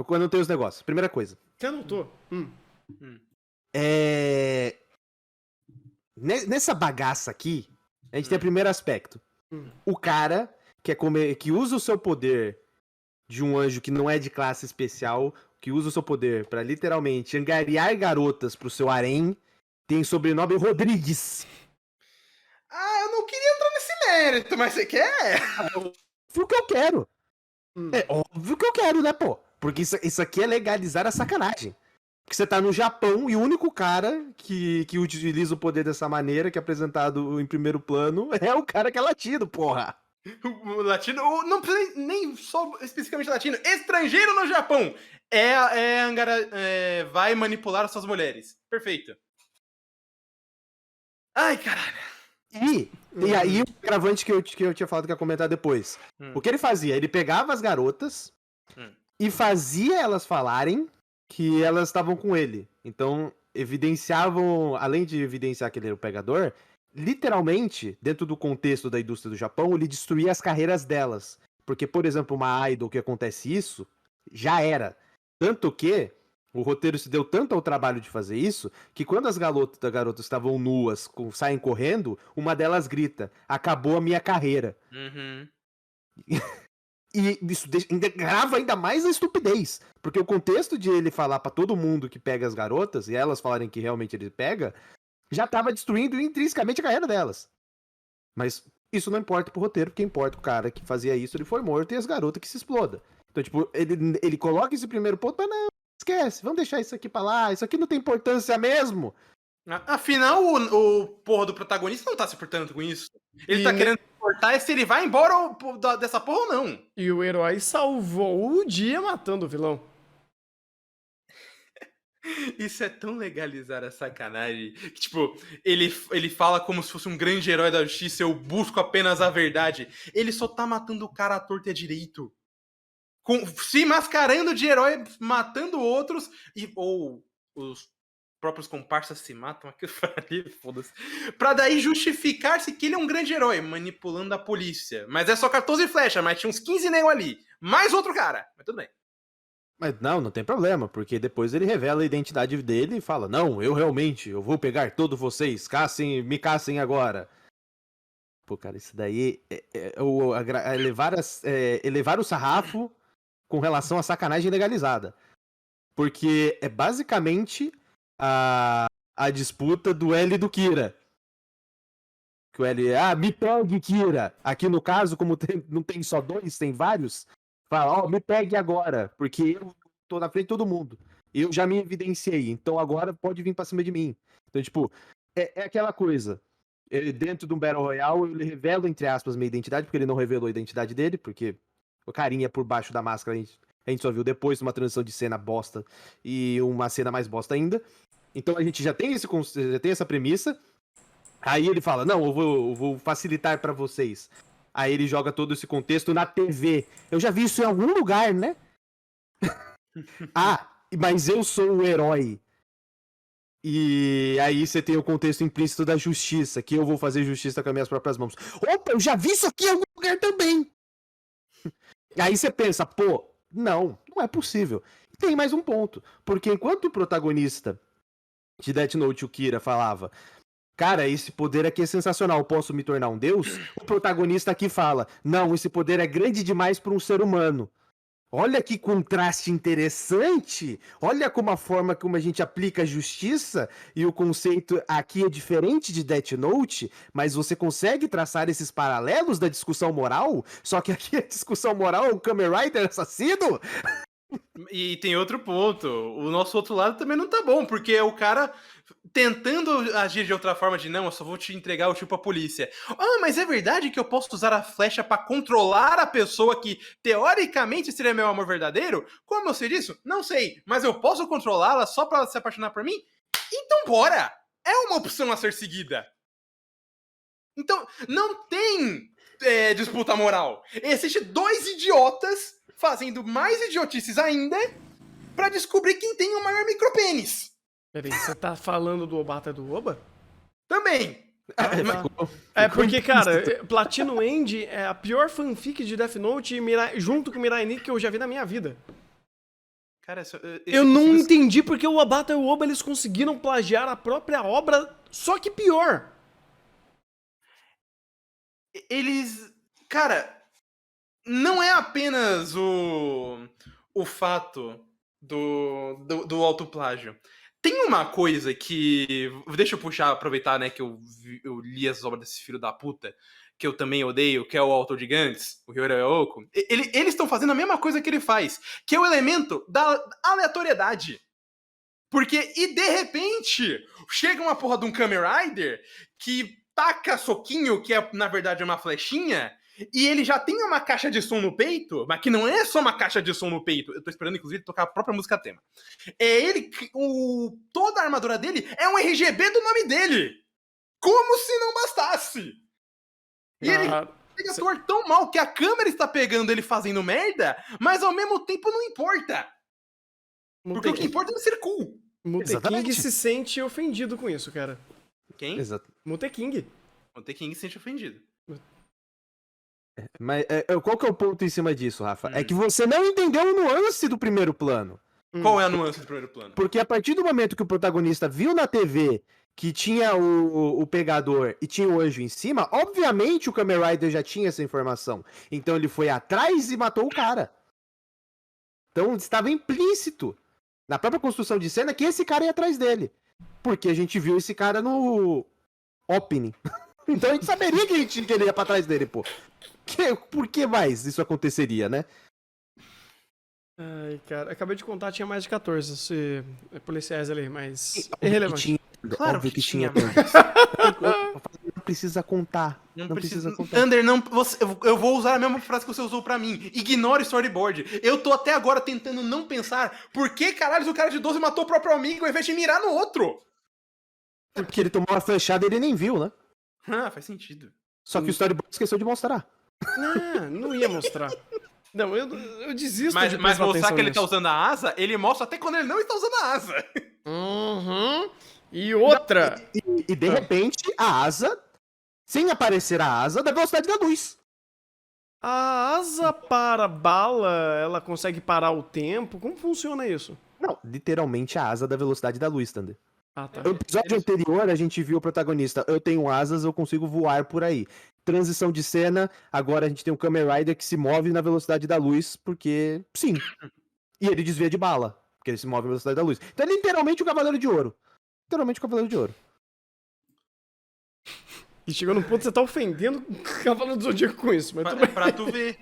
Eu anotei os negócios. Primeira coisa. Você anotou? Nessa bagaça aqui, a gente tem o primeiro aspecto. O cara que usa o seu poder de um anjo que não é de classe especial, que usa o seu poder pra literalmente angariar garotas pro seu harém, tem sobrenome Rodrigues. Ah, eu não queria entrar nesse mérito, mas você quer? Foi o que eu quero. É óbvio que eu quero, né, pô? Porque isso aqui é legalizar a sacanagem. Porque você tá no Japão e o único cara que utiliza o poder dessa maneira, que é apresentado em primeiro plano, é o cara que é latino, porra. O latino, não precisa nem só especificamente latino, estrangeiro no Japão vai manipular as suas mulheres. Perfeito. Ai, caralho. E aí, o agravante que eu tinha falado que ia comentar depois. O que ele fazia? Ele pegava as garotas e fazia elas falarem que elas estavam com ele. Então, evidenciavam, além de evidenciar que ele era o pegador, literalmente, dentro do contexto da indústria do Japão, ele destruía as carreiras delas. Porque, por exemplo, uma idol que acontece isso, já era. Tanto que o roteiro se deu tanto ao trabalho de fazer isso, que quando as garotas estavam nuas, saem correndo, uma delas grita, acabou a minha carreira. E isso grava ainda mais a estupidez. Porque o contexto de ele falar pra todo mundo que pega as garotas, e elas falarem que realmente ele pega, já tava destruindo intrinsecamente a carreira delas. Mas isso não importa pro roteiro, porque importa o cara que fazia isso, ele foi morto, e as garotas que se exploda. Então, tipo, ele coloca esse primeiro ponto, mas não, esquece, vamos deixar isso aqui pra lá, isso aqui não tem importância mesmo. Afinal, o porra do protagonista não tá se portando com isso. Ele tá querendo se importar se ele vai embora dessa porra ou não. E o herói salvou o dia matando o vilão. Isso é tão legalizar a sacanagem. Que, tipo, ele fala como se fosse um grande herói da justiça, eu busco apenas a verdade. Ele só tá matando o cara à torta e à direito. Se mascarando de herói, matando outros, ou os próprios comparsas se matam, aquilo ali, foda-se. Pra daí justificar-se que ele é um grande herói, manipulando a polícia. Mas é só 14 flechas, mas tinha uns 15 nego ali. Mais outro cara. Mas tudo bem. Mas não tem problema, porque depois ele revela a identidade dele e fala, não, eu vou pegar todos vocês, me caçem agora. Pô, cara, isso daí é elevar o sarrafo com relação à sacanagem legalizada. Porque é basicamente a disputa do L e do Kira. Que o L me pegue, Kira. Aqui no caso, como não tem só dois, tem vários, fala, me pegue agora, porque eu tô na frente de todo mundo. Eu já me evidenciei, então agora pode vir pra cima de mim. Então, tipo, é aquela coisa. Dentro de um Battle Royale, ele revela, entre aspas, minha identidade, porque ele não revelou a identidade dele, porque o carinha por baixo da máscara a gente só viu depois uma transição de cena bosta e uma cena mais bosta ainda. Então a gente já tem essa premissa. Aí ele fala, não, eu vou facilitar pra vocês. Aí ele joga todo esse contexto na TV. Eu já vi isso em algum lugar, né? Mas eu sou o herói. E aí você tem o contexto implícito da justiça, que eu vou fazer justiça com as minhas próprias mãos. Opa, eu já vi isso aqui em algum lugar também. E aí você pensa, pô, não é possível. E tem mais um ponto, porque enquanto o protagonista de Death Note, o Kira, falava, cara, esse poder aqui é sensacional, posso me tornar um deus? O protagonista aqui fala, não, esse poder é grande demais para um ser humano. Olha que contraste interessante. Olha como a forma como a gente aplica a justiça e o conceito aqui é diferente de Death Note, mas você consegue traçar esses paralelos da discussão moral? Só que aqui a discussão moral é o Kamen Rider assassino? E tem outro ponto. O nosso outro lado também não tá bom, porque é o cara tentando agir de outra forma de não, eu só vou te entregar o tio pra polícia. Mas é verdade que eu posso usar a flecha pra controlar a pessoa que teoricamente seria meu amor verdadeiro? Como eu sei disso? Não sei, mas eu posso controlá-la só pra ela se apaixonar por mim? Então bora! É uma opção a ser seguida. Então, não tem disputa moral. Existem dois idiotas fazendo mais idiotices ainda pra descobrir quem tem o maior micropênis. Peraí, você tá falando do Obata do Oba? Também. Porque, cara, Platinum End é a pior fanfic de Death Note junto com Mirai Nikki que eu já vi na minha vida. Cara, Eu não entendi porque o Abata e o Oba eles conseguiram plagiar a própria obra, só que pior. Eles. Cara, não é apenas o fato do autoplágio. Tem uma coisa que. Deixa eu puxar, aproveitar, né, que eu li as obras desse filho da puta, que eu também odeio, que é o autor de Gantz, o Hiro Yaoko. Eles estão fazendo a mesma coisa que ele faz, que é o elemento da aleatoriedade. Porque, e de repente, chega uma porra de um Kamen Rider que taca soquinho, que é, na verdade, uma flechinha, e ele já tem uma caixa de som no peito, mas que não é só uma caixa de som no peito. Eu tô esperando, inclusive, tocar a própria música tema. É ele, toda a armadura dele é um RGB do nome dele. Como se não bastasse. E ele pega tão mal que a câmera está pegando ele fazendo merda, mas ao mesmo tempo não importa. Porque o que importa é ele ser cool. Muteking se sente ofendido com isso, cara. Quem? Exato. Muteking. Muteking se sente ofendido. Mas qual que é o ponto em cima disso, Rafa? É que você não entendeu o nuance do primeiro plano. Qual é a nuance do primeiro plano? Porque a partir do momento que o protagonista viu na TV que tinha o pegador e tinha o anjo em cima, obviamente o Kamen Rider já tinha essa informação. Então ele foi atrás e matou o cara. Então estava implícito na própria construção de cena que esse cara ia atrás dele. Porque a gente viu esse cara no opening. Então a gente saberia que ele ia pra trás dele, pô. Por que mais isso aconteceria, né? Ai, cara, acabei de contar, tinha mais de 14 policiais ali, mas irrelevante. Claro óbvio que tinha. Não precisa contar. Não precisa contar. Ander, eu vou usar a mesma frase que você usou pra mim. Ignore o storyboard. Eu tô até agora tentando não pensar por que caralho o cara de 12 matou o próprio amigo ao invés de mirar no outro. Porque ele tomou uma flechada e ele nem viu, né? Ah, faz sentido. Só que o storyboard esqueceu de mostrar. Não ia mostrar. Não, eu desisto mas, de mas mostrar que ele nisso. tá usando a asa, ele mostra até quando ele não está usando a asa. Uhum. E outra. E de repente, a asa, sem aparecer a asa, da velocidade da luz. A asa para bala, ela consegue parar o tempo? Como funciona isso? Não, literalmente a asa da velocidade da luz, Thunder. Ah, tá. No episódio anterior, a gente viu o protagonista, eu tenho asas, eu consigo voar por aí. Transição de cena, agora a gente tem um Kamen Rider que se move na velocidade da luz, porque sim. E ele desvia de bala, porque ele se move na velocidade da luz. Então é literalmente o Cavaleiro de Ouro. Literalmente o Cavaleiro de Ouro. E chegou num ponto que você tá ofendendo o Cavaleiro do Zodíaco com isso, mas tudo bem. Pra tu ver.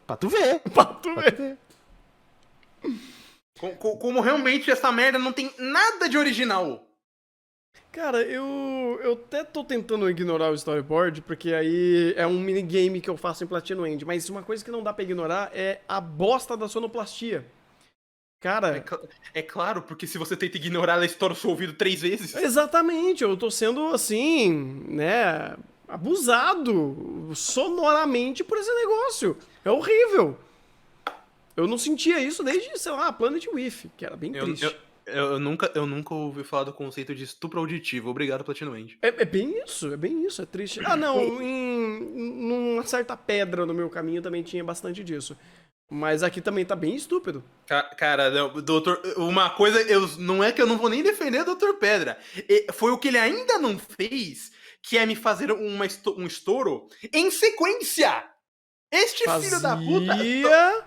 Pra tu ver. Pra tu ver. Como realmente essa merda não tem nada de original. Cara, eu até tô tentando ignorar o storyboard, porque aí é um minigame que eu faço em Platinum End, mas uma coisa que não dá pra ignorar é a bosta da sonoplastia. Cara... É claro, porque se você tenta ignorar, ela estoura o seu ouvido 3 vezes. Exatamente, eu tô sendo, assim, né, abusado sonoramente por esse negócio. É horrível. Eu não sentia isso desde, sei lá, Planet Wiff, que era bem triste. Eu nunca ouvi falar do conceito de estupro auditivo. Obrigado, Platinum End. É bem isso, é triste. Ah, não, numa certa pedra no meu caminho também tinha bastante disso. Mas aqui também tá bem estúpido. Cara, doutor, uma coisa, não é que eu não vou nem defender o Dr. Pedra. Foi o que ele ainda não fez, que é me fazer um estouro em sequência. Este filho da puta...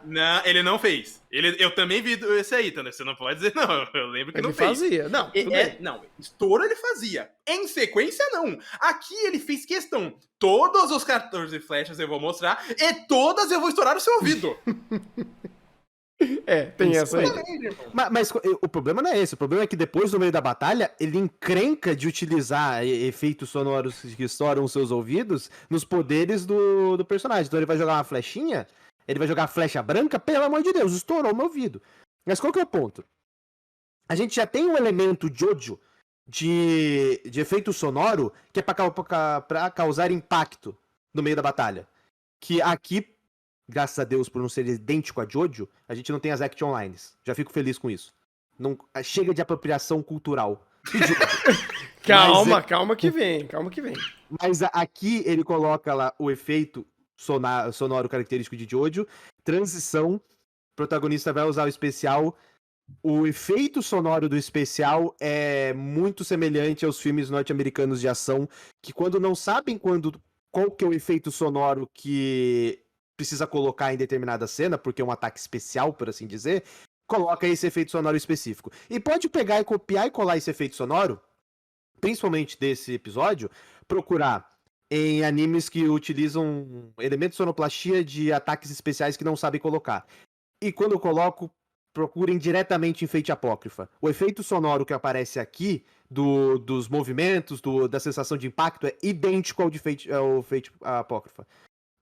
Não, ele não fez. Eu também vi esse aí, Thunder. Você não pode dizer não. Eu lembro que ele não fez. Ele fazia. Não, tudo bem. Não, estouro ele fazia. Em sequência, não. Aqui ele fez questão. Todos os 14 flechas eu vou mostrar e todas eu vou estourar o seu ouvido. Tem essa aí. Mas o problema não é esse. O problema é que depois, no meio da batalha, ele encrenca de utilizar efeitos sonoros que estouram os seus ouvidos nos poderes do personagem. Então ele vai jogar uma flechinha, ele vai jogar a flecha branca, pelo amor de Deus, estourou o meu ouvido. Mas qual que é o ponto? A gente já tem um elemento Jojo de efeito sonoro que é pra causar impacto no meio da batalha. Que aqui, graças a Deus, por não ser idêntico a Jojo, a gente não tem as action lines. Já fico feliz com isso. Não, chega de apropriação cultural. Calma que vem. Mas aqui ele coloca lá o efeito sonoro característico de Jojo. Transição. O protagonista vai usar o especial o efeito sonoro do especial é muito semelhante aos filmes norte-americanos de ação, que quando não sabem qual que é o efeito sonoro que precisa colocar em determinada cena, porque é um ataque especial, por assim dizer, coloca esse efeito sonoro específico. E pode pegar e copiar e colar esse efeito sonoro, principalmente desse episódio, procurar em animes que utilizam elementos de sonoplastia de ataques especiais que não sabem colocar. E quando eu coloco, procurem diretamente em Fate Apócrifa. O efeito sonoro que aparece aqui, dos movimentos, da sensação de impacto, é idêntico ao de Fate Apócrifa.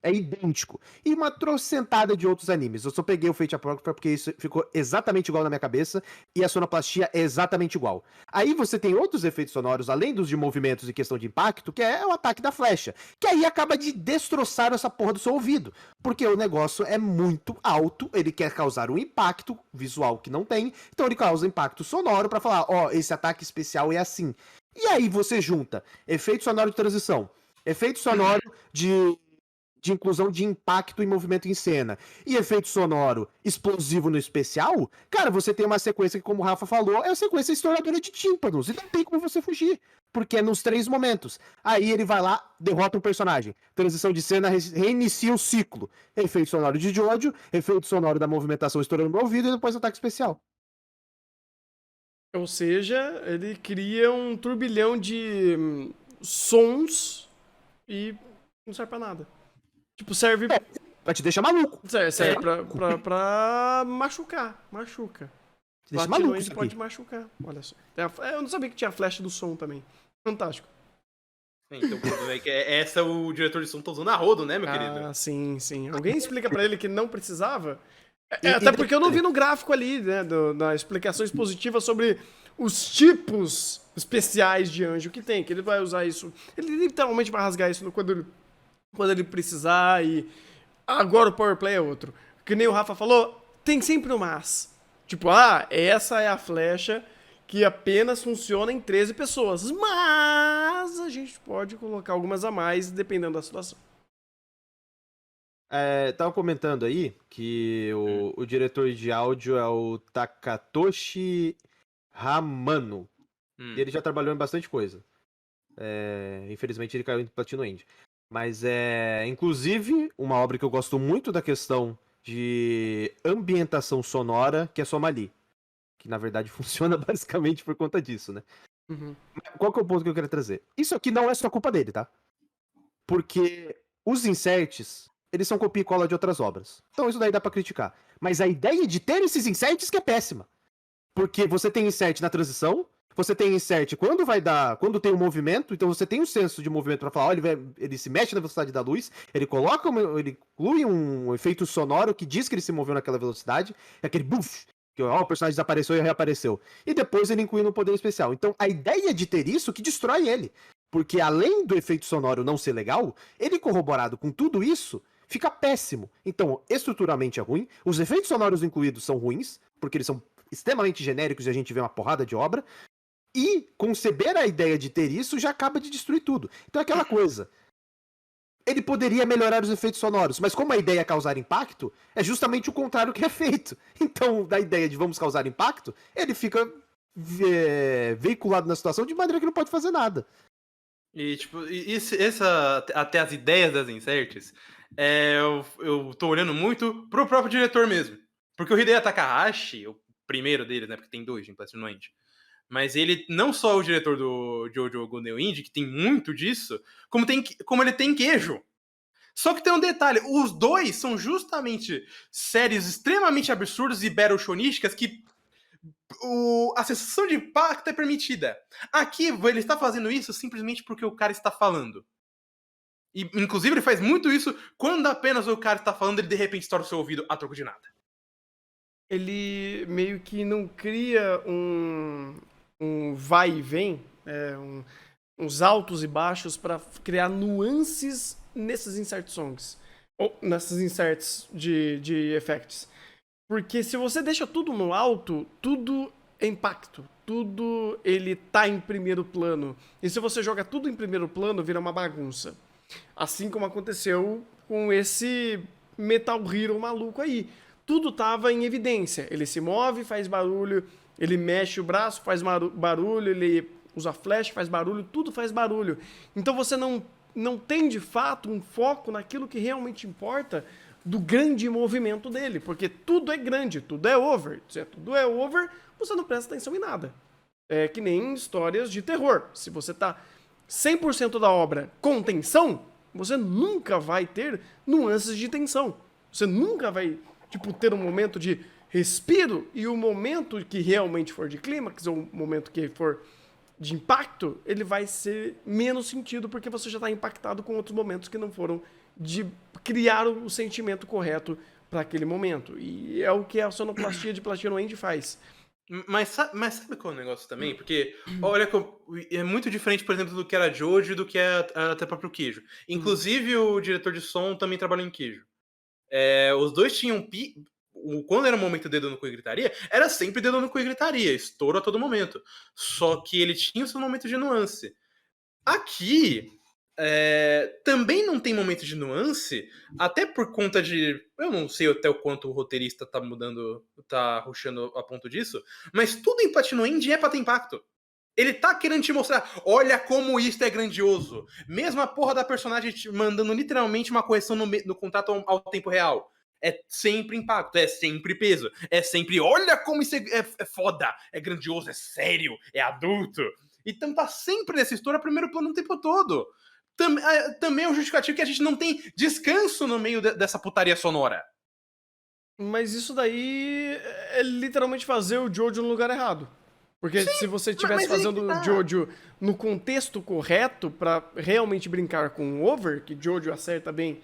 É idêntico. E uma trocentada de outros animes. Eu só peguei o Fate Apócrifa porque isso ficou exatamente igual na minha cabeça e a sonoplastia é exatamente igual. Aí você tem outros efeitos sonoros, além dos de movimentos e questão de impacto, que é o ataque da flecha. Que aí acaba de destroçar essa porra do seu ouvido. Porque o negócio é muito alto, ele quer causar um impacto visual que não tem, então ele causa impacto sonoro pra falar, ó, esse ataque especial é assim. E aí você junta efeito sonoro de transição, efeito sonoro de inclusão de impacto e movimento em cena e efeito sonoro explosivo no especial, cara, você tem uma sequência que, como o Rafa falou, é a sequência estouradora de tímpanos, e não tem como você fugir, porque é nos 3 momentos. Aí ele vai lá, derrota um personagem, transição de cena, reinicia o ciclo, efeito sonoro de Jojo, efeito sonoro da movimentação estourando no ouvido e depois ataque especial. Ou seja, ele cria um turbilhão de sons e não serve pra nada. Tipo, serve... Pra te deixar maluco. Serve pra machucar. Machuca. Te deixa maluco isso pode aqui. machucar. Olha só. Eu não sabia que tinha flecha do som também. Fantástico. Então, o problema é que essa o diretor de som tá usando a rodo, né, meu querido? Ah, sim. Alguém explica pra ele que não precisava? Até porque eu não vi no gráfico ali, né, da explicação expositiva sobre os tipos especiais de anjo que tem, que ele vai usar isso. Ele literalmente vai rasgar isso quando ele precisar e agora o power play é outro. Que nem o Rafa falou, tem sempre um mas. Tipo, essa é a flecha que apenas funciona em 13 pessoas, mas a gente pode colocar algumas a mais dependendo da situação. Tava comentando aí que o diretor de áudio é o Takatoshi Hamano. E ele já trabalhou em bastante coisa. Infelizmente ele caiu em Platino End. Mas inclusive, uma obra que eu gosto muito da questão de ambientação sonora, que é Somali. Que na verdade funciona basicamente por conta disso, né? Uhum. Qual que é o ponto que eu quero trazer? Isso aqui não é só culpa dele, tá? Porque os inserts, eles são copia e cola de outras obras. Então isso daí dá pra criticar. Mas a ideia de ter esses inserts que é péssima. Porque você tem insert na transição, você tem insert quando tem um movimento, então você tem um senso de movimento pra falar, ele se mexe na velocidade da luz, ele inclui um efeito sonoro que diz que ele se moveu naquela velocidade, é aquele buff, que o personagem desapareceu e reapareceu. E depois ele inclui no poder especial. Então a ideia de ter isso que destrói ele. Porque além do efeito sonoro não ser legal, ele corroborado com tudo isso, fica péssimo. Então, estruturalmente é ruim, os efeitos sonoros incluídos são ruins, porque eles são extremamente genéricos e a gente vê uma porrada de obra, e conceber a ideia de ter isso já acaba de destruir tudo. Então é aquela coisa. Ele poderia melhorar os efeitos sonoros, mas como a ideia é causar impacto, é justamente o contrário que é feito. Então, da ideia de vamos causar impacto, ele fica veiculado na situação de maneira que não pode fazer nada. E, tipo, até as ideias das inserts, eu tô olhando muito pro próprio diretor mesmo. Porque o Hideo Takahashi, o primeiro deles, né, porque tem 2 em Platinum End, mas ele não só é o diretor do Jojo Guneo Indie, que tem muito disso, como ele tem queijo. Só que tem um detalhe, os 2 são justamente séries extremamente absurdas e battle shonísticas que a sensação de impacto é permitida. Aqui, ele está fazendo isso simplesmente porque o cara está falando. E, inclusive, ele faz muito isso quando apenas o cara está falando, ele de repente estoura o seu ouvido a troco de nada. Ele meio que não cria um vai e vem, uns altos e baixos para criar nuances nesses insert songs. Ou nessas inserts de effects. Porque se você deixa tudo no alto, tudo é impacto. Tudo ele tá em primeiro plano. E se você joga tudo em primeiro plano, vira uma bagunça. Assim como aconteceu com esse Metal Hero maluco aí. tudo tava em evidência. Ele se move, faz barulho, ele mexe o braço, faz barulho, ele usa flash, faz barulho, tudo faz barulho. Então você não tem, de fato, um foco naquilo que realmente importa do grande movimento dele, porque tudo é grande, tudo é over. Se tudo é over, você não presta atenção em nada. É que nem histórias de terror. Se você tá 100% da obra com tensão, você nunca vai ter nuances de tensão. Você nunca vai, ter um momento de respiro, e o momento que realmente for de clímax, ou o momento que for de impacto, ele vai ser menos sentido, porque você já está impactado com outros momentos que não foram de criar o sentimento correto para aquele momento. E é o que a sonoplastia de Platinum End faz. Mas sabe qual é o negócio também? Porque, olha, é muito diferente, por exemplo, do que era Jojo e do que é até próprio Queijo. Inclusive, o diretor de som também trabalhou em Queijo. Os dois tinham... Quando era o momento de dedo no cu e gritaria, era sempre dedo no cu e gritaria, estouro a todo momento. Só que ele tinha o seu momento de nuance. Aqui, também não tem momento de nuance, até por conta de... Eu não sei até o quanto o roteirista tá rushando a ponto disso, mas tudo em Platinum End é pra ter impacto. Ele tá querendo te mostrar, olha como isso é grandioso. Mesmo a porra da personagem te mandando literalmente uma correção no contrato ao tempo real. É sempre impacto, é sempre peso, é sempre, olha como isso é foda, é grandioso, é sério, é adulto. Então tá sempre nessa história primeiro plano o tempo todo. Também é um justificativo que a gente não tem descanso no meio dessa putaria sonora. Mas isso daí é literalmente fazer o Jojo no lugar errado. Porque se você estivesse fazendo o Jojo no contexto correto pra realmente brincar com o over, que Jojo acerta bem,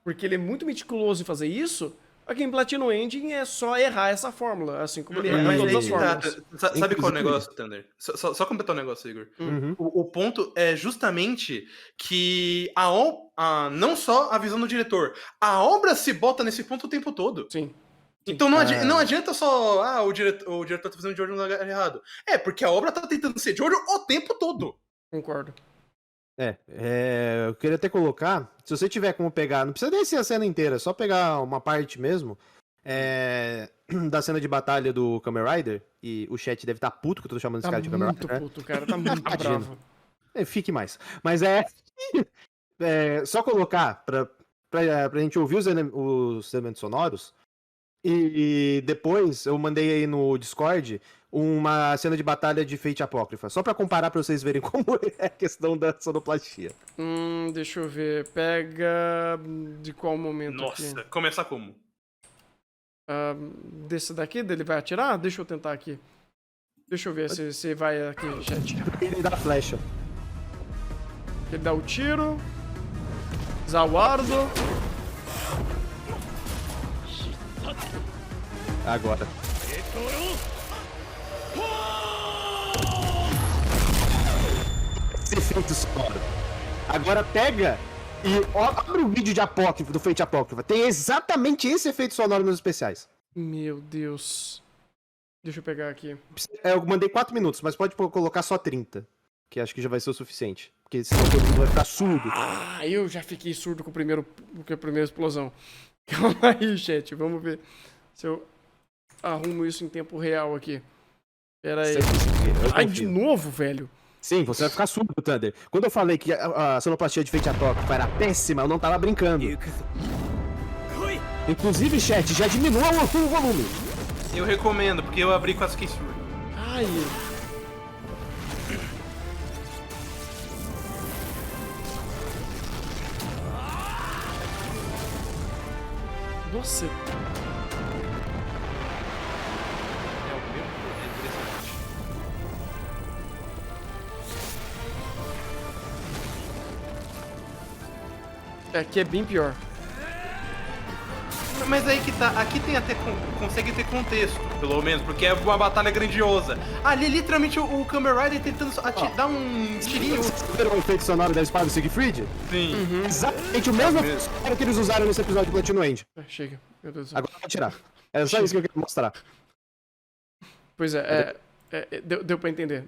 porque ele é muito meticuloso em fazer isso, aqui em Platinum End é só errar essa fórmula, assim como ele erra todas as fórmulas. Sabe qual é o negócio, Thunder? Só completar o negócio, Igor. O ponto é justamente que não só a visão do diretor, a obra se bota nesse ponto o tempo todo. Sim. Então não adianta só, o diretor tá fazendo Jojo no lugar errado. Porque a obra tá tentando ser Jojo o tempo todo. Concordo. Eu queria até colocar, se você tiver como pegar, não precisa nem ser a cena inteira, só pegar uma parte mesmo, da cena de batalha do Kamen Rider, e o chat deve estar puto que eu tô chamando esse cara de Kamen Rider. Tá muito puto, cara, tá muito bravo. Fique mais. Mas só colocar pra gente ouvir os elementos sonoros, e depois eu mandei aí no Discord uma cena de batalha de Fate Apócrifa, só pra comparar pra vocês verem como é a questão da sonoplastia. Deixa eu ver, pega de qual momento? Nossa, aqui? Começar como? Desse daqui, dele vai atirar? Deixa eu tentar aqui. Deixa eu ver se vai aqui, chat. Ele dá a flecha. Ele dá o tiro. Zawardo. Agora. Esse efeito sonoro. Agora pega e abre o vídeo de Apócrifo, do Fate Apócrifa. Tem exatamente esse efeito sonoro nos especiais. Meu Deus. Deixa eu pegar aqui. Eu mandei 4 minutos, mas pode colocar só 30. Que acho que já vai ser o suficiente. Porque senão todo mundo vai ficar surdo. Eu já fiquei surdo com a primeira explosão. Calma aí, chat. Vamos ver se eu arrumo isso em tempo real aqui. Pera aí. Ai, de novo, velho. Sim, você vai ficar surdo, Thunder. Quando eu falei que a sonoplastia de Fate Apócrifa era péssima, eu não tava brincando. Inclusive, chat, já diminua o volume. Eu recomendo, porque eu abri quase que surdo. Ai. Nossa. Aqui é bem pior. Mas aí que tá, aqui tem até consegue ter contexto, pelo menos, porque é uma batalha grandiosa. Ali, literalmente, o Kamen Rider tentando dar um tirinho. Vocês viram o efeito sonoro da espada do Siegfried? Sim. Exatamente o mesmo efeito sonoro que eles usaram nesse episódio de Platinum End. Chega, meu Deus do céu. Agora eu vou tirar. É só isso que eu queria mostrar. Pois deu pra entender,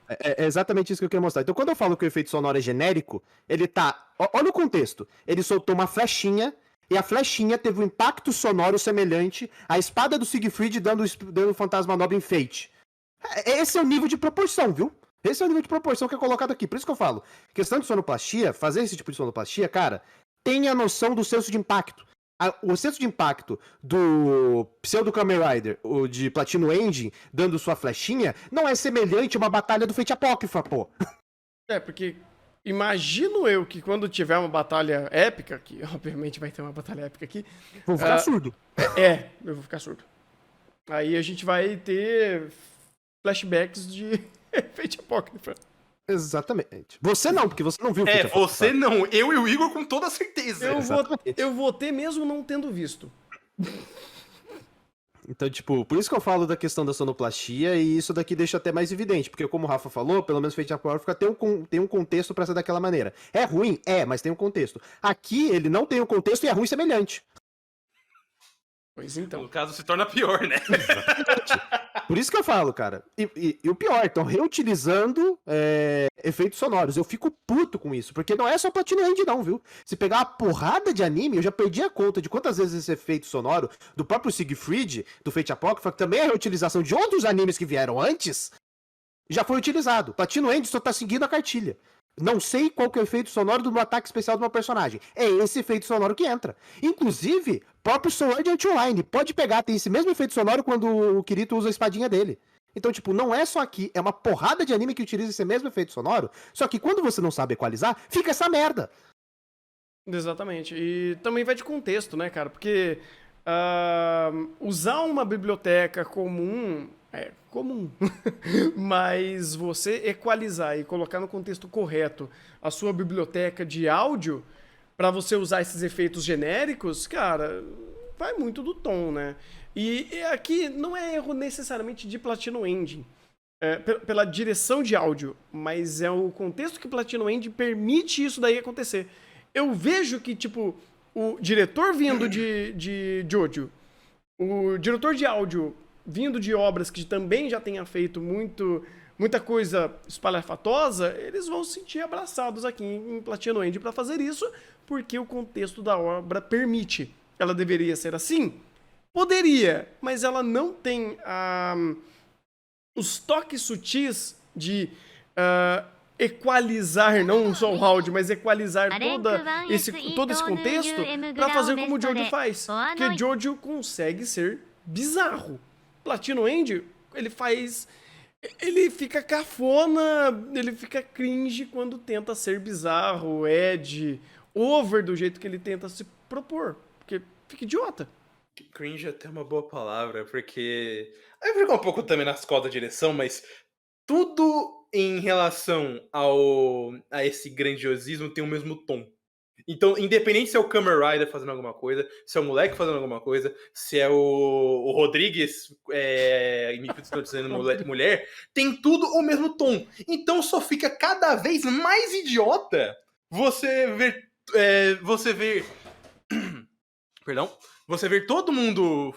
É exatamente isso que eu queria mostrar. Então, quando eu falo que o efeito sonoro é genérico, ele tá... Olha o contexto. Ele soltou uma flechinha e a flechinha teve um impacto sonoro semelhante à espada do Siegfried dando o fantasma nobre em Fate. Esse é o nível de proporção, viu? Esse é o nível de proporção que é colocado aqui. Por isso que eu falo, questão de sonoplastia, fazer esse tipo de sonoplastia, cara, tenha noção do senso de impacto. O senso de impacto do Pseudo Kamen Rider, o de Platino Engine, dando sua flechinha, não é semelhante a uma batalha do Fate Apócrifa, pô. Porque imagino eu que quando tiver uma batalha épica, que obviamente vai ter uma batalha épica aqui. Vou ficar surdo. Eu vou ficar surdo. Aí a gente vai ter flashbacks de Fate Apócrifa. Exatamente. Você não, porque você não viu o Fate Apócrifa. Você não. Eu e o Igor com toda certeza. Eu vou ter mesmo não tendo visto. Então, tipo, por isso que eu falo da questão da sonoplastia, e isso daqui deixa até mais evidente, porque como o Rafa falou, pelo menos Fate Apócrifa tem um contexto pra ser daquela maneira. É ruim? É, mas tem um contexto. Aqui, ele não tem um contexto e é ruim semelhante. Pois então. No caso, se torna pior, né? Por isso que eu falo, cara. E o pior, estão reutilizando efeitos sonoros. Eu fico puto com isso, porque não é só Platinum End não, viu? Se pegar uma porrada de anime, eu já perdi a conta de quantas vezes esse efeito sonoro do próprio Siegfried, do Fate Apócrifa, que também é a reutilização de outros animes que vieram antes, já foi utilizado. Platinum End só tá seguindo a cartilha. Não sei qual que é o efeito sonoro do ataque especial do meu personagem. É esse efeito sonoro que entra. Inclusive, próprio Sword Art Online pode pegar, tem esse mesmo efeito sonoro quando o Kirito usa a espadinha dele. Então, tipo, não é só aqui, é uma porrada de anime que utiliza esse mesmo efeito sonoro, só que quando você não sabe equalizar, fica essa merda. Exatamente. E também vai de contexto, né, cara? Porque usar uma biblioteca comum é comum, mas você equalizar e colocar no contexto correto a sua biblioteca de áudio para você usar esses efeitos genéricos, cara, vai muito do tom, né? E aqui não é erro necessariamente de Platinum Engine, pela direção de áudio, mas é o contexto que Platinum Engine permite isso daí acontecer. Eu vejo que, tipo, o diretor vindo de Jojo, o diretor de áudio vindo de obras que também já tenha feito muita coisa espalhafatosa, eles vão se sentir abraçados aqui em Platinum End para fazer isso, porque o contexto da obra permite. Ela deveria ser assim? Poderia, mas ela não tem os toques sutis de equalizar, não só o áudio, mas equalizar todo esse contexto para fazer como o Jojo faz. Porque Jojo consegue ser bizarro. Platinum End, ele fica cafona, ele fica cringe quando tenta ser bizarro, over do jeito que ele tenta se propor, porque fica idiota. Cringe é até uma boa palavra, porque aí fica um pouco também na escola da direção, mas tudo em relação a esse grandiosismo tem o mesmo tom. Então, independente se é o Kamen Rider fazendo alguma coisa, se é o moleque fazendo alguma coisa, se é o Rodrigues me dizendo mulher, tem tudo o mesmo tom. Então só fica cada vez mais idiota você ver perdão, você ver todo mundo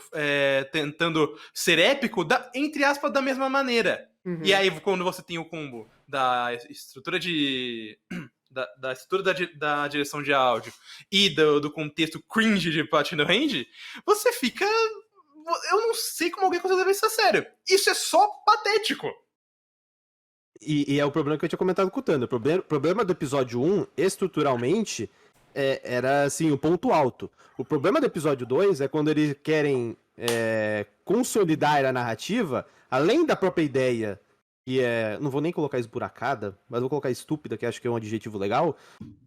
tentando ser épico, entre aspas, da mesma maneira. Uhum. E aí, quando você tem o combo da estrutura da estrutura da direção de áudio e do contexto cringe de Platinum End, você fica... Eu não sei como alguém consegue levar isso a sério. Isso é só patético. E é o problema que eu tinha comentado com o Thunder. O problema do episódio 1, estruturalmente, era, assim, o ponto alto. O problema do episódio 2 é quando eles querem consolidar a narrativa, além da própria ideia, que não vou nem colocar esburacada, mas vou colocar estúpida, que acho que é um adjetivo legal,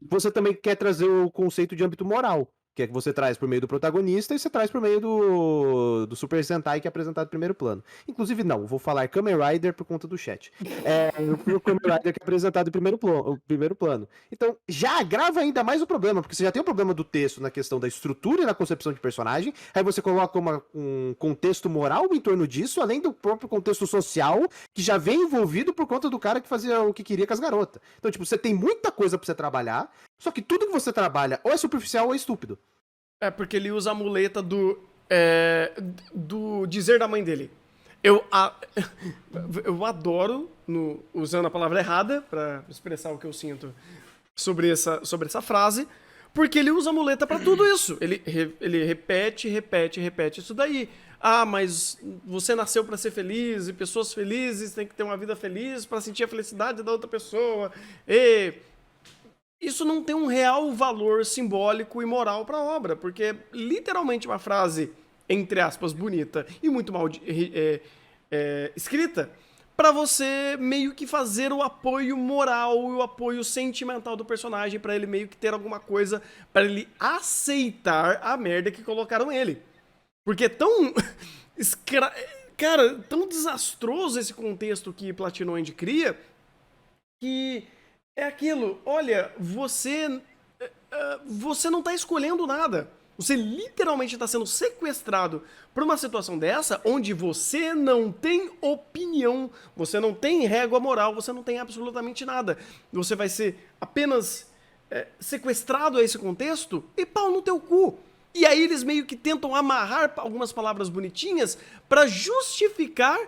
você também quer trazer o conceito de âmbito moral, que é que você traz por meio do protagonista e você traz por meio do Super Sentai, que é apresentado em primeiro plano. Inclusive, não, vou falar Kamen Rider por conta do chat. O Kamen Rider que é apresentado em primeiro plano. Então, já agrava ainda mais o problema, porque você já tem o problema do texto na questão da estrutura e na concepção de personagem, aí você coloca um contexto moral em torno disso, além do próprio contexto social, que já vem envolvido por conta do cara que fazia o que queria com as garotas. Então, tipo, você tem muita coisa pra você trabalhar, só que tudo que você trabalha ou é superficial ou é estúpido. Porque ele usa a muleta do dizer da mãe dele. Eu adoro, usando a palavra errada para expressar o que eu sinto sobre essa frase, Porque ele usa a muleta pra tudo isso. Ele repete isso daí. Ah, mas você nasceu pra ser feliz e pessoas felizes têm que ter uma vida feliz pra sentir a felicidade da outra pessoa. E isso não tem um real valor simbólico e moral pra obra, porque é literalmente uma frase, entre aspas, bonita e muito mal escrita, pra você meio que fazer o apoio moral e o apoio sentimental do personagem, pra ele meio que ter alguma coisa, pra ele aceitar a merda que colocaram ele. Porque é tão cara, tão desastroso esse contexto que Platinoid cria, que é aquilo, olha, você não tá escolhendo nada. Você literalmente está sendo sequestrado por uma situação dessa, onde você não tem opinião, você não tem régua moral, você não tem absolutamente nada. Você vai ser apenas sequestrado a esse contexto e pau no teu cu. E aí eles meio que tentam amarrar algumas palavras bonitinhas pra justificar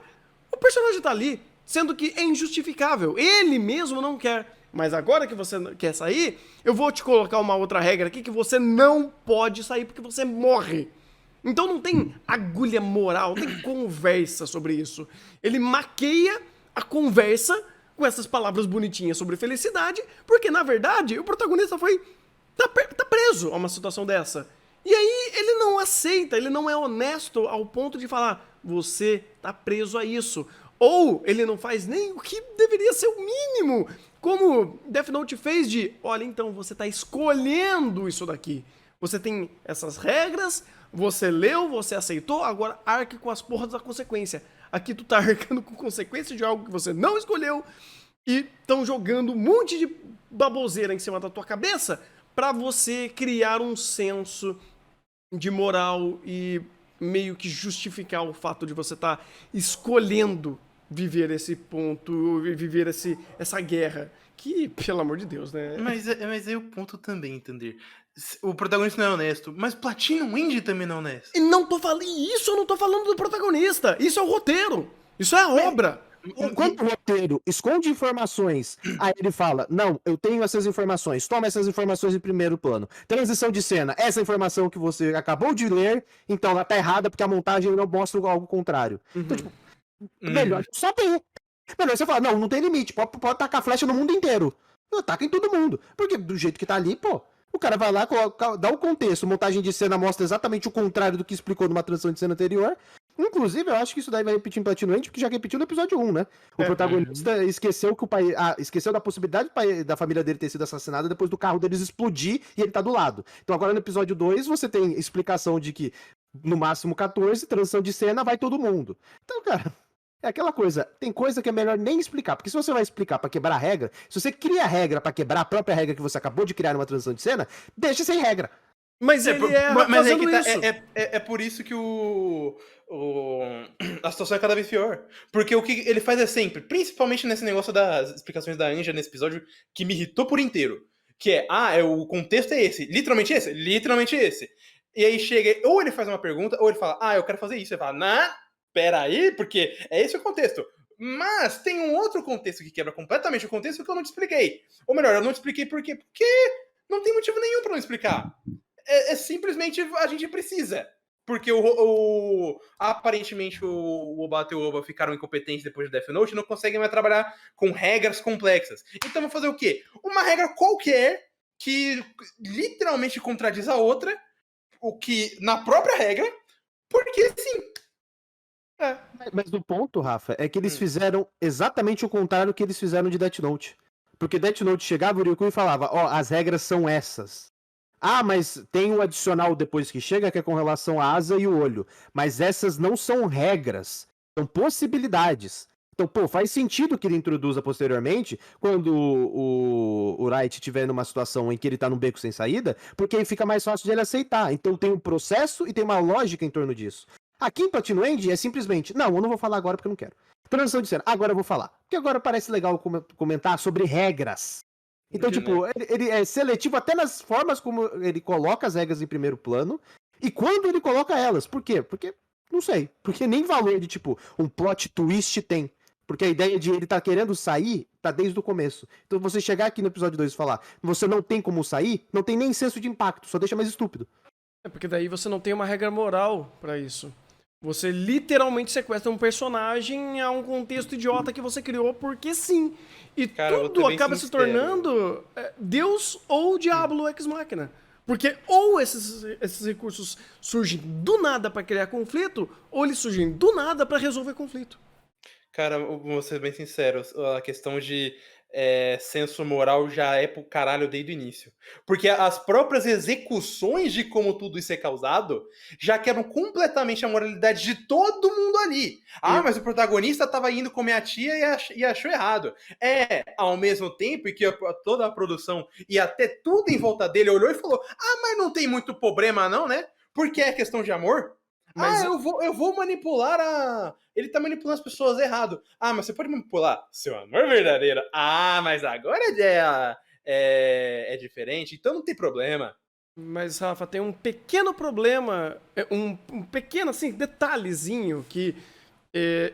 o personagem tá ali, sendo que é injustificável. Ele mesmo não quer. Mas agora que você quer sair, eu vou te colocar uma outra regra aqui que você não pode sair porque você morre. Então não tem agulha moral, não tem conversa sobre isso. Ele maqueia a conversa com essas palavras bonitinhas sobre felicidade, porque na verdade o protagonista tá preso a uma situação dessa. E aí ele não aceita, ele não é honesto ao ponto de falar, você tá preso a isso. Ou ele não faz nem o que deveria ser o mínimo, como Death Note fez de, olha, então você tá escolhendo isso daqui. Você tem essas regras, você leu, você aceitou, agora arque com as porras da consequência. Aqui tu tá arcando com consequência de algo que você não escolheu e estão jogando um monte de baboseira em cima da tua cabeça pra você criar um senso de moral e meio que justificar o fato de você estar escolhendo viver esse ponto, viver essa guerra. Que, pelo amor de Deus, né? Mas é o ponto também, entender. O protagonista não é honesto, mas Platinum também não é honesto. E não tô falando isso, eu não tô falando do protagonista. Isso é o roteiro. Isso é a obra. Enquanto o roteiro esconde informações, aí ele fala, não, eu tenho essas informações, toma essas informações em primeiro plano. Transição de cena, essa informação que você acabou de ler, então ela tá errada porque a montagem não mostra algo contrário. Então, tipo, melhor saber. Melhor você falar, não tem limite, pode tacar flecha no mundo inteiro. Ataca em todo mundo. Porque do jeito que tá ali, pô, o cara vai lá, dá o contexto, montagem de cena mostra exatamente o contrário do que explicou numa transição de cena anterior. Inclusive, eu acho que isso daí vai repetir em Platinoid, porque já repetiu no episódio 1, né? O protagonista esqueceu que o pai. Esqueceu da possibilidade da família dele ter sido assassinada depois do carro deles explodir e ele tá do lado. Então agora no episódio 2 você tem explicação de que no máximo 14, transição de cena, vai todo mundo. Então, cara, é aquela coisa, tem coisa que é melhor nem explicar, porque se você vai explicar pra quebrar a regra, se você cria a regra pra quebrar a própria regra que você acabou de criar numa transição de cena, deixa sem regra. Mas ele fazendo que tá, isso. É por isso que a situação é cada vez pior. Porque o que ele faz é sempre, principalmente nesse negócio das explicações da Anja nesse episódio, que me irritou por inteiro. Que o contexto é esse. Literalmente esse. Literalmente esse. E aí chega, ou ele faz uma pergunta, ou ele fala, eu quero fazer isso. Ele fala, peraí, porque é esse o contexto. Mas tem um outro contexto que quebra completamente o contexto que eu não te expliquei. Ou melhor, eu não te expliquei por quê? Porque não tem motivo nenhum pra não explicar. Simplesmente a gente precisa. Porque aparentemente o Obata e o Oba ficaram incompetentes depois de Death Note e não conseguem mais trabalhar com regras complexas. Então vou fazer o quê? Uma regra qualquer que literalmente contradiz a outra, o que na própria regra, porque sim. Mas o ponto, Rafa, é que eles fizeram exatamente o contrário que eles fizeram de Death Note. Porque Death Note chegava, o Ryukyu e falava, as regras são essas. Mas tem um adicional depois que chega, que é com relação à asa e o olho. Mas essas não são regras, são possibilidades. Então, faz sentido que ele introduza posteriormente, quando o Wright estiver numa situação em que ele tá num beco sem saída, porque aí fica mais fácil de ele aceitar. Então tem um processo e tem uma lógica em torno disso. Aqui em Platinoid é simplesmente, não, eu não vou falar agora porque eu não quero. Transição de cena, agora eu vou falar. Porque agora parece legal comentar sobre regras. Então, ele é seletivo até nas formas como ele coloca as regras em primeiro plano e quando ele coloca elas. Por quê? Porque, não sei, porque nem valor de, um plot twist tem. Porque a ideia de ele tá querendo sair tá desde o começo. Então você chegar aqui no episódio 2 e falar, você não tem como sair, não tem nem senso de impacto, só deixa mais estúpido. É porque daí você não tem uma regra moral pra isso. Você literalmente sequestra um personagem a um contexto idiota que você criou porque sim. E Cara, eu vou tudo ser bem acaba se sincero. tornando Deus ou Diablo Ex Machina. Porque ou esses recursos surgem do nada pra criar conflito, ou eles surgem do nada pra resolver conflito. Cara, eu vou ser bem sincero, a questão de senso moral já é pro caralho desde o início. Porque as próprias execuções de como tudo isso é causado já quebram completamente a moralidade de todo mundo ali. Ah, mas o protagonista tava indo comer a tia e achou errado. Ao mesmo tempo que toda a produção e até tudo em volta dele olhou e falou: ah, mas não tem muito problema não, né? Porque é questão de amor. Mas eu vou manipular Ele tá manipulando as pessoas errado. Ah, mas você pode manipular seu amor verdadeiro. Ah, mas agora é diferente, então não tem problema. Mas, Rafa, tem um pequeno problema, um pequeno, assim, detalhezinho que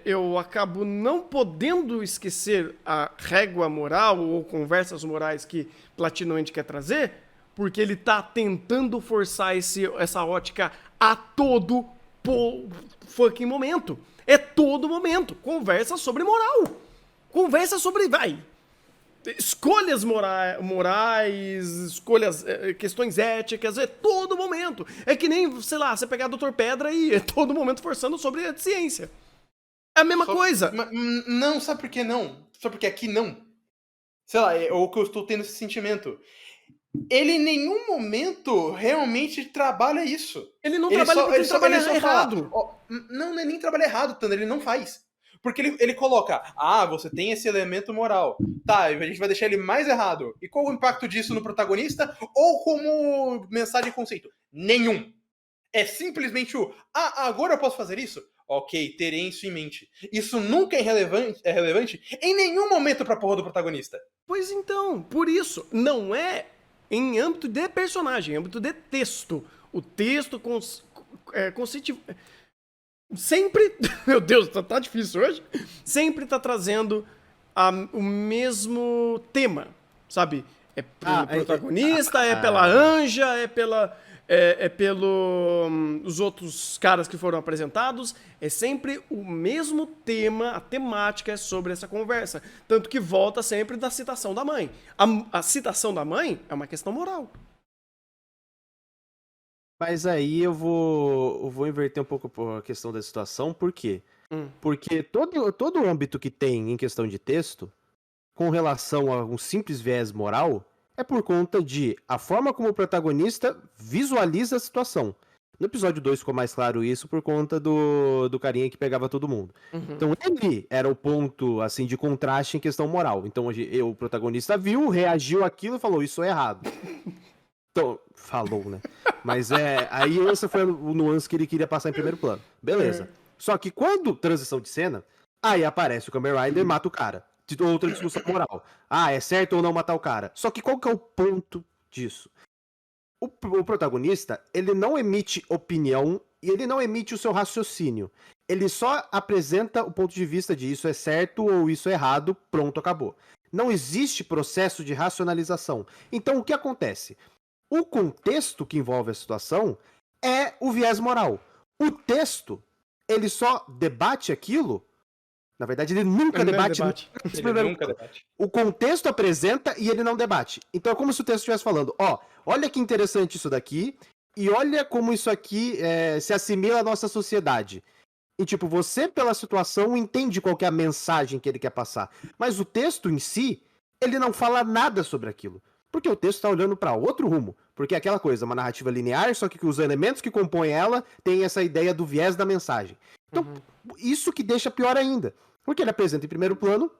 eu acabo não podendo esquecer a régua moral ou conversas morais que Platinum quer trazer, porque ele tá tentando forçar essa ótica a todo fucking momento. É todo momento. Conversa sobre moral. Conversa sobre, escolhas morais, escolhas, questões éticas, é todo momento. É que nem, sei lá, você pegar Dr. Pedra e é todo momento forçando sobre a ciência. É a mesma coisa. Não, sabe por que não? Sabe por que aqui não? Sei lá, ou que eu estou tendo esse sentimento. Ele em nenhum momento realmente trabalha isso. Ele não trabalha porque ele trabalha errado. Não é nem trabalha errado, Thunder, ele não faz. Porque ele coloca, você tem esse elemento moral. Tá, a gente vai deixar ele mais errado. E qual o impacto disso no protagonista? Ou como mensagem e conceito? Nenhum. É simplesmente agora eu posso fazer isso? Ok, terei isso em mente. Isso nunca é relevante em nenhum momento pra porra do protagonista. Pois então, por isso, não é em âmbito de personagem, em âmbito de texto. O texto sempre, meu Deus, tá difícil hoje, sempre tá trazendo o mesmo tema, sabe? É pelo protagonista, é pela Anja, é pelo os outros caras que foram apresentados, é sempre o mesmo tema, a temática é sobre essa conversa, tanto que volta sempre da citação da mãe. A citação da mãe é uma questão moral. Mas aí eu vou inverter um pouco a questão da situação, por quê? Porque todo o âmbito que tem em questão de texto, com relação a um simples viés moral, é por conta de a forma como o protagonista visualiza a situação. No episódio 2 ficou mais claro isso por conta do carinha que pegava todo mundo. Então ele era o ponto assim de contraste em questão moral. Então o protagonista viu, reagiu àquilo e falou, isso é errado. Então, falou, né? Mas aí esse foi o nuance que ele queria passar em primeiro plano. Beleza. Só que quando transição de cena, aí aparece o Kamen Rider e mata o cara. Outra discussão moral. É certo ou não matar o cara? Só que qual que é o ponto disso? O protagonista, ele não emite opinião e ele não emite o seu raciocínio. Ele só apresenta o ponto de vista de isso é certo ou isso é errado, pronto, acabou. Não existe processo de racionalização. Então, o que acontece? O contexto que envolve a situação é o viés moral. O texto, ele só debate aquilo. Na verdade, ele nunca debate. Ele nunca debate. O contexto apresenta e ele não debate. Então é como se o texto estivesse falando, olha que interessante isso daqui, e olha como isso aqui se assimila à nossa sociedade. E tipo, você pela situação entende qual que é a mensagem que ele quer passar. Mas o texto em si, ele não fala nada sobre aquilo. Porque o texto está olhando para outro rumo. Porque é aquela coisa, uma narrativa linear, só que os elementos que compõem ela têm essa ideia do viés da mensagem. Então, isso que deixa pior ainda. Porque ele apresenta em primeiro plano,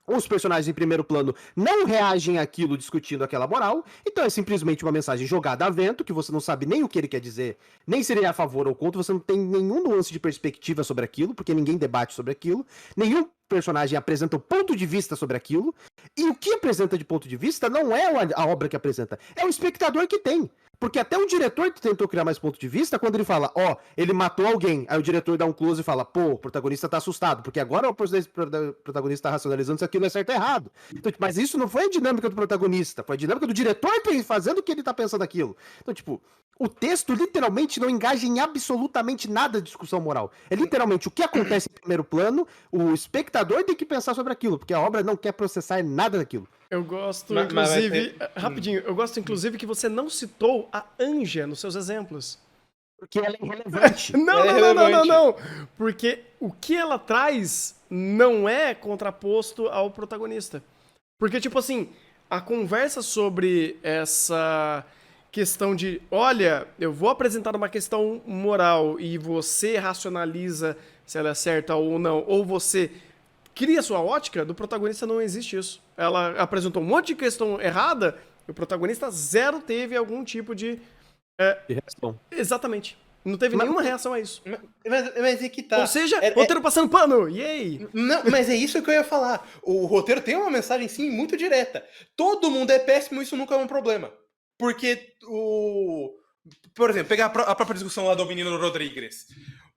os personagens em primeiro plano não reagem àquilo discutindo aquela moral, então é simplesmente uma mensagem jogada a vento, que você não sabe nem o que ele quer dizer, nem se ele é a favor ou contra, você não tem nenhum nuance de perspectiva sobre aquilo, porque ninguém debate sobre aquilo, nenhum personagem apresenta um ponto de vista sobre aquilo, e o que apresenta de ponto de vista não é a obra que apresenta, é o espectador que tem. Porque até o diretor tentou criar mais ponto de vista quando ele fala, ó, ele matou alguém. Aí o diretor dá um close e fala, pô, o protagonista tá assustado, porque agora o protagonista tá racionalizando se aquilo é certo ou errado. Então, tipo, mas isso não foi a dinâmica do protagonista, foi a dinâmica do diretor fazendo o que ele tá pensando aquilo. Então, tipo, o texto literalmente não engaja em absolutamente nada de discussão moral. É literalmente o que acontece em primeiro plano, o espectador tem que pensar sobre aquilo, porque a obra não quer processar nada daquilo. Eu gosto, Mas vai inclusive... ter- Rapidinho, eu gosto, inclusive, que você não citou a Anja nos seus exemplos. Porque ela é irrelevante. Não, É não, não, não, não, relevante. não. Porque o que ela traz não é contraposto ao protagonista. Porque, tipo assim, a conversa sobre essa questão de, olha, eu vou apresentar uma questão moral e você racionaliza se ela é certa ou não, ou você cria sua ótica, do protagonista não existe isso. Ela apresentou um monte de questão errada e o protagonista zero teve algum tipo de... De reação. Exatamente. Não teve Mas- nenhuma reação a isso. Mas é que tá. Ou seja, É- roteiro passando pano, yay! Não, mas é isso que eu ia falar. O roteiro tem uma mensagem, sim, muito direta. Todo mundo é péssimo, isso nunca é um problema. Porque Por exemplo, pegar a própria discussão lá do menino Rodrigues.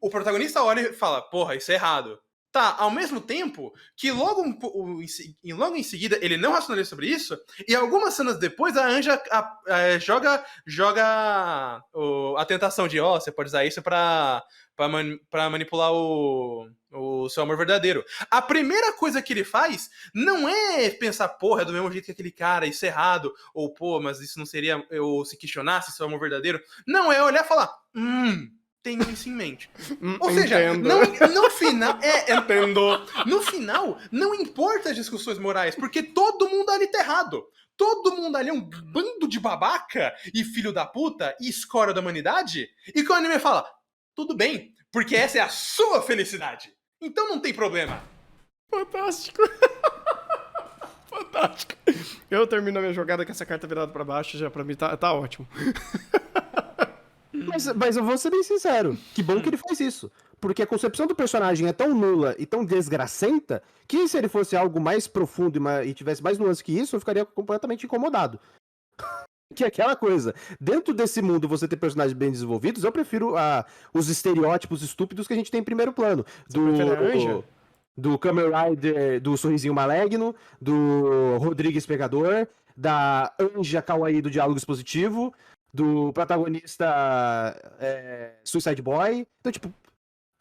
O protagonista olha e fala, porra, isso é errado. Tá, ao mesmo tempo que logo em seguida ele não racionaliza sobre isso, e algumas cenas depois a Anja joga a tentação de, ó, você pode usar isso pra manipular o seu amor verdadeiro. A primeira coisa que ele faz não é pensar, porra, é do mesmo jeito que aquele cara, isso é errado, ou pô, mas isso não seria eu se questionasse se é o amor verdadeiro. Não, é olhar e falar, tenho isso em mente. Ou seja, Entendo. no final. Entendo. No final, não importa as discussões morais, porque todo mundo ali tá errado. Todo mundo ali é um bando de babaca e filho da puta e escória da humanidade. E que o anime fala, tudo bem, porque essa é a sua felicidade. Então não tem problema. Fantástico. Fantástico. Eu termino a minha jogada com essa carta virada pra baixo, já pra mim tá ótimo. Mas eu vou ser bem sincero, que bom que ele faz isso. Porque a concepção do personagem é tão nula e tão desgracenta que se ele fosse algo mais profundo e tivesse mais nuance que isso, eu ficaria completamente incomodado. Que é aquela coisa, dentro desse mundo você ter personagens bem desenvolvidos, eu prefiro os estereótipos estúpidos que a gente tem em primeiro plano. prefere a Anja? Do Kamen Rider, do Sorrisinho Maligno, do Rodrigues Pegador, da Anja Kawaii do Diálogo Expositivo, do protagonista Suicide Boy. Então, tipo,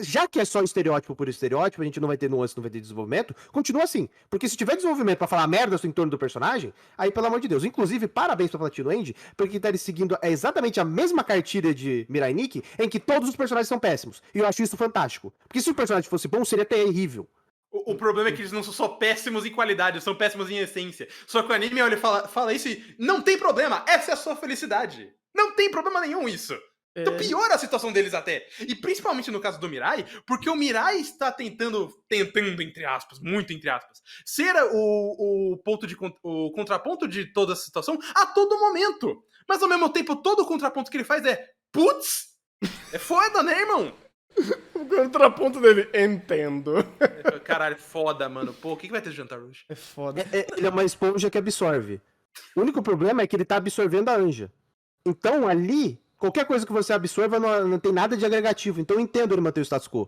já que é só estereótipo por estereótipo, a gente não vai ter nuance, não vai ter desenvolvimento, continua assim. Porque se tiver desenvolvimento pra falar merda em torno do personagem, aí, pelo amor de Deus. Inclusive, parabéns pra Platino End, porque tá seguindo exatamente a mesma cartilha de Mirai Nikki, em que todos os personagens são péssimos. E eu acho isso fantástico. Porque se o personagem fosse bom, seria terrível. O problema é que eles não são só péssimos em qualidade, são péssimos em essência. Só que o anime olha e fala isso e não tem problema, essa é a sua felicidade. Não tem problema nenhum isso. Então piora a situação deles até. E principalmente no caso do Mirai, porque o Mirai está tentando, entre aspas, muito entre aspas, ser o contraponto de toda a situação a todo momento. Mas ao mesmo tempo, todo o contraponto que ele faz é, putz, é foda, né, irmão? O contraponto dele, entendo. Caralho, foda, mano. Pô, o que vai ter de jantar hoje? É foda. Ele é uma esponja que absorve. O único problema é que ele tá absorvendo a Anja. Então, ali, qualquer coisa que você absorva não tem nada de agregativo. Então, eu entendo ele manter o status quo.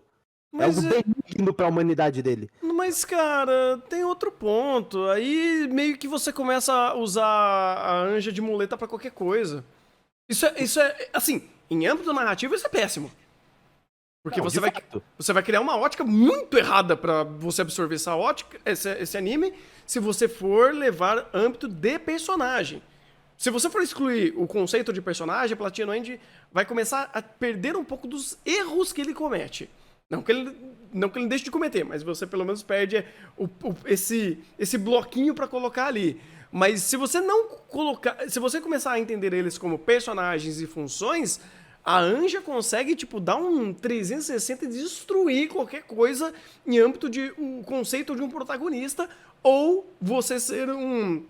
Mas é algo benigno pra humanidade dele. Mas, cara, tem outro ponto. Aí meio que você começa a usar a Anja de muleta pra qualquer coisa. Isso é assim, em âmbito narrativo, isso é péssimo. Porque Não, você de vai criar uma ótica muito errada pra você absorver essa ótica, esse anime, se você for levar âmbito de personagem. Se você for excluir o conceito de personagem, Platino End vai começar a perder um pouco dos erros que ele comete. Não que ele deixe de cometer, mas você pelo menos perde esse bloquinho pra colocar ali. Mas se você não colocar, se você começar a entender eles como personagens e funções, a Anja consegue, tipo, dar um 360 e destruir qualquer coisa em âmbito de um conceito de um protagonista, ou você ser um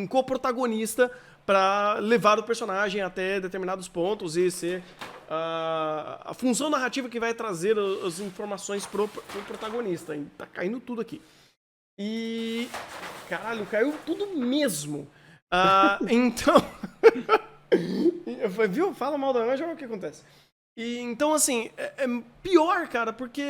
coprotagonista para levar o personagem até determinados pontos e ser a função narrativa que vai trazer as informações pro protagonista. Tá caindo tudo aqui. E... Caralho, caiu tudo mesmo. Então... Viu? Fala mal da Anja, olha o que acontece. E, então, assim, é pior, cara, porque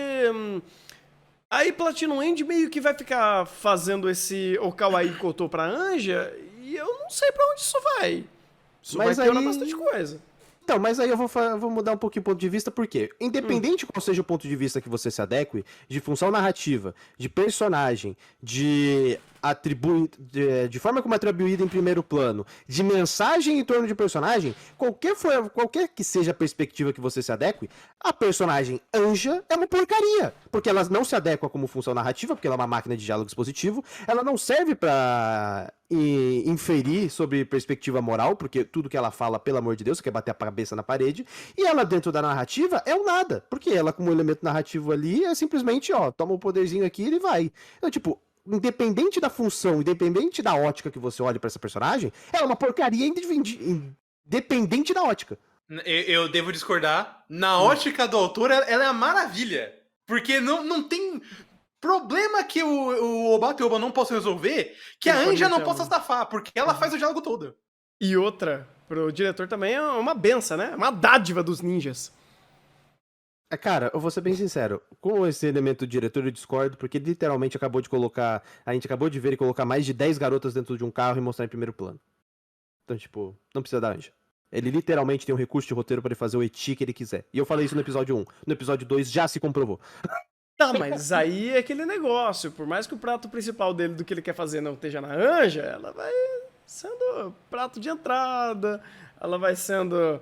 aí Platinum End meio que vai ficar fazendo esse Okawaii Koto pra Anja e eu não sei pra onde isso vai. Isso Mas vai piorar aí- bastante coisa. Então, mas aí eu vou mudar um pouquinho o ponto de vista, porque independente qual seja o ponto de vista que você se adeque, de função narrativa, de personagem, de forma como é atribuída em primeiro plano, de mensagem em torno de personagem, qualquer que seja a perspectiva que você se adeque, a personagem Anja é uma porcaria, porque ela não se adequa como função narrativa, porque ela é uma máquina de diálogo expositivo, ela não serve pra inferir sobre perspectiva moral, porque tudo que ela fala, pelo amor de Deus, você quer bater a cabeça na parede, e ela dentro da narrativa é um nada, porque ela como elemento narrativo ali é simplesmente, ó, toma o poderzinho aqui e ele vai. Então, tipo, independente da função, independente da ótica que você olhe pra essa personagem, ela é uma porcaria independente da ótica. Eu devo discordar. Na ótica do autor, ela é a maravilha. Porque não tem problema que o Obata e o Oba não possam resolver que a Ele pode Anja não meter possa um- safar, porque ela faz o diálogo todo. E outra, pro diretor também é uma benção, né? Uma dádiva dos ninjas. Cara, eu vou ser bem sincero, com esse elemento do diretor eu discordo, porque literalmente a gente acabou de ver ele colocar mais de 10 garotas dentro de um carro e mostrar em primeiro plano. Então, tipo, não precisa da Anja. Ele literalmente tem um recurso de roteiro pra ele fazer o eti que ele quiser. E eu falei isso no episódio 1. No episódio 2 já se comprovou. Tá, mas aí é aquele negócio. Por mais que o prato principal dele do que ele quer fazer não esteja na Anja, ela vai sendo prato de entrada, ela vai sendo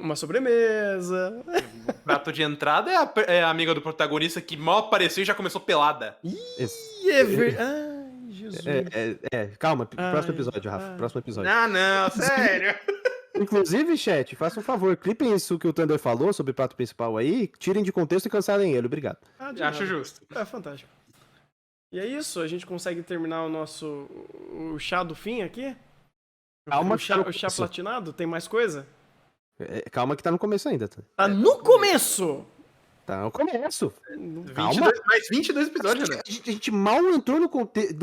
uma sobremesa. O prato de entrada é a amiga do protagonista que mal apareceu e já começou pelada. Esse- E é verdade. Ai, Jesus. Calma, próximo Ai, episódio, Rafa. ai. Próximo episódio. Ah, não, sério. Inclusive, chat, faça um favor, clipem isso que o Thunder falou sobre o prato principal aí, tirem de contexto e cancelem ele, obrigado. Ah, de Acho nada. justo. É fantástico. E é isso, a gente consegue terminar o chá do fim aqui? Calma, o chá, que tá no o chá começo. platinado? Tem mais coisa? Calma que tá no começo ainda. Tá no começo! Tá no começo. Calma. 22 episódios, né? A gente mal entrou no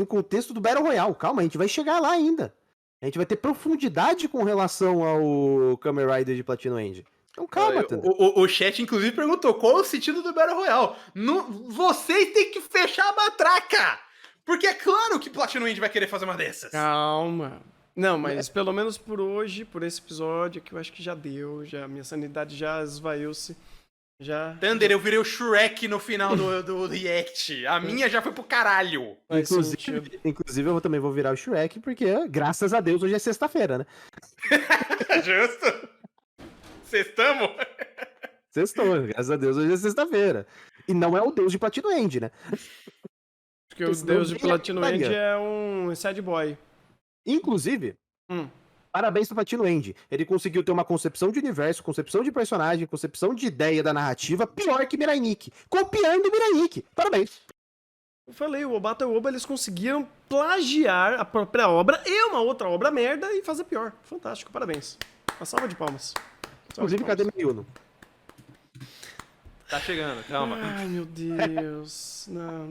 contexto do Battle Royale. Calma, a gente vai chegar lá ainda. A gente vai ter profundidade com relação ao Kamen Rider de Platinum End. Então calma, Thunder. O chat, inclusive, perguntou qual é o sentido do Battle Royale. Vocês têm que fechar a matraca! Porque é claro que Platinum End vai querer fazer uma dessas. Calma. Não, mas pelo menos por hoje, por esse episódio, que eu acho que já deu, já minha sanidade já esvaiu-se. Já. Thunder, eu virei o Shrek no final do React. A minha já foi pro caralho. Faz sentido. Inclusive, eu também vou virar o Shrek, porque, graças a Deus, hoje é sexta-feira, né? Justo? Vocês estamos? Sextou, graças a Deus, hoje é sexta-feira. E não é o deus de Platinum End, né? Porque o senão deus de nem Platinum End acreditaria. é um sad boy. Inclusive, Hum. parabéns pro Platinum End. Ele conseguiu ter uma concepção de universo, concepção de personagem, concepção de ideia da narrativa pior que Mirai Nikki. Copiando Mirai Nikki. Parabéns. Eu falei, o Obata e o Oba, eles conseguiram plagiar a própria obra e uma outra obra merda e fazer pior. Fantástico, parabéns. Uma salva de palmas. Salva de Inclusive, cadê palmas. Miyuno? Tá chegando, calma. Ai, meu Deus. Não,